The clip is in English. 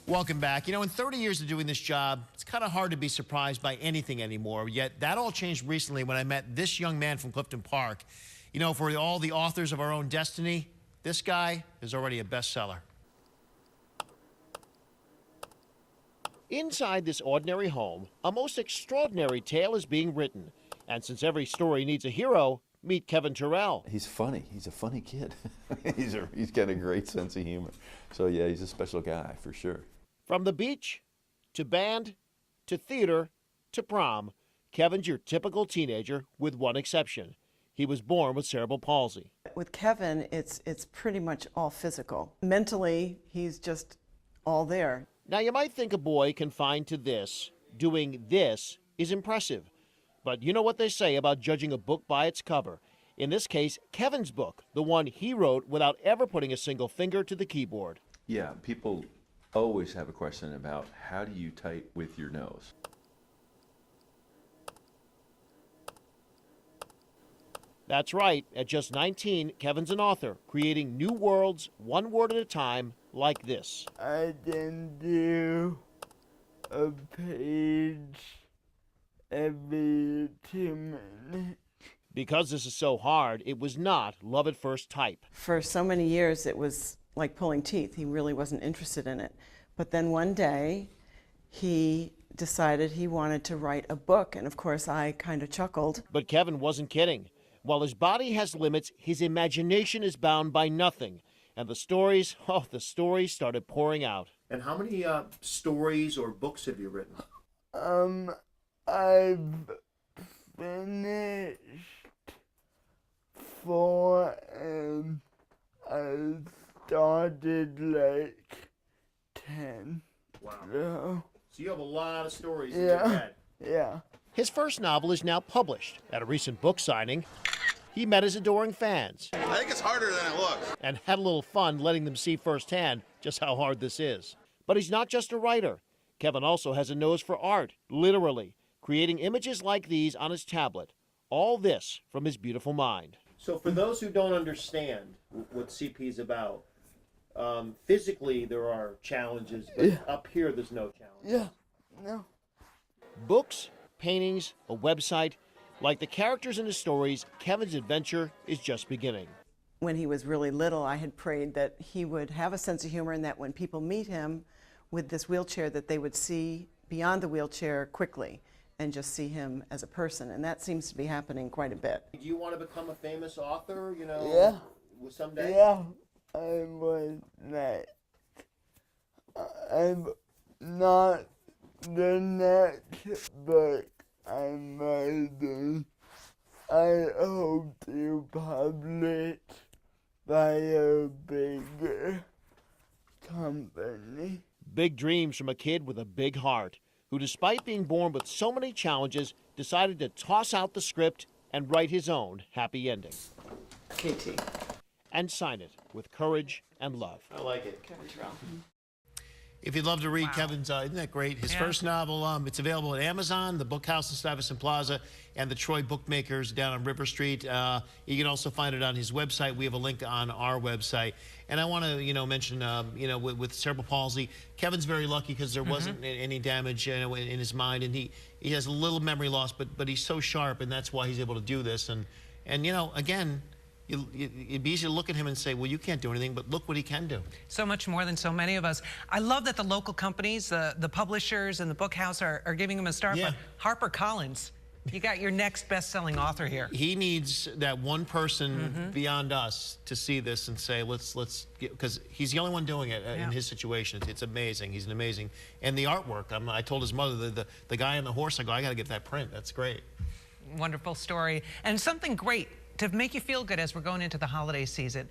Welcome back. You know, in 30 years of doing this job, it's kind of hard to be surprised by anything anymore. Yet that all changed recently when I met this young man from Clifton Park. You know, for all the authors of our own destiny, this guy is already a bestseller. Inside this ordinary home, a most extraordinary tale is being written. And since every story needs a hero, meet Kevin Terrell. He's funny. He's a funny kid. He's got a great sense of humor. So yeah, he's a special guy for sure. From the beach, to band, to theater, to prom, Kevin's your typical teenager with one exception. He was born with cerebral palsy. With Kevin, it's pretty much all physical. Mentally, he's just all there. Now, you might think a boy confined to this, doing this, is impressive. But you know what they say about judging a book by its cover. In this case, Kevin's book, the one he wrote without ever putting a single finger to the keyboard. Yeah, people always have a question about how do you type with your nose? That's right. At just 19, Kevin's an author, creating new worlds, one word at a time, like this. I can do a page every 2 minutes. Because this is so hard, it was not love at first type. For so many years, it was like pulling teeth. He really wasn't interested in it. But then one day, he decided he wanted to write a book. And of course, I kind of chuckled. But Kevin wasn't kidding. While his body has limits, his imagination is bound by nothing. And the stories started pouring out. And how many stories or books have you written? I've finished 4 and I started like 10. Wow. So you have a lot of stories in your head. Yeah. His first novel is now published. At a recent book signing, he met his adoring fans. I think it's harder than it looks. And had a little fun letting them see firsthand just how hard this is. But he's not just a writer. Kevin also has a nose for art, literally, creating images like these on his tablet. All this from his beautiful mind. So for those who don't understand what CP is about, physically there are challenges, but up here there's no challenge. Yeah. No. Books, paintings, a website. Like the characters in his stories, Kevin's adventure is just beginning. When he was really little, I had prayed that he would have a sense of humor and that when people meet him with this wheelchair, that they would see beyond the wheelchair quickly and just see him as a person. And that seems to be happening quite a bit. Do you want to become a famous author, Yeah. Someday? Yeah. I was next. I'm not the next book I'm writing. I hope to publish by a bigger company. Big dreams from a kid with a big heart, who despite being born with so many challenges, decided to toss out the script and write his own happy ending. KT. And sign it with courage and love. I like it. Kevin Terrell. If you'd love to read Kevin's, isn't that great? His first novel, it's available at Amazon, the Book House in Stuyvesant Plaza, and the Troy Bookmakers down on River Street. You can also find it on his website. We have a link on our website. And I want to, mention, with cerebral palsy, Kevin's very lucky because there wasn't any damage in his mind, and he has a little memory loss, but he's so sharp, and that's why he's able to do this. And again, it'd be easy to look at him and say, well, you can't do anything, but look what he can do. So much more than so many of us. I love that the local companies, the publishers and the book house are giving him a start. Yeah. But HarperCollins, you got your next best-selling author here. He needs that one person beyond us to see this and say, let's get, because he's the only one doing it in his situation. It's amazing. He's an amazing. And the artwork, I told his mother, the guy on the horse, I go, I got to get that print. That's great. Wonderful story. And something great to make you feel good as we're going into the holiday season.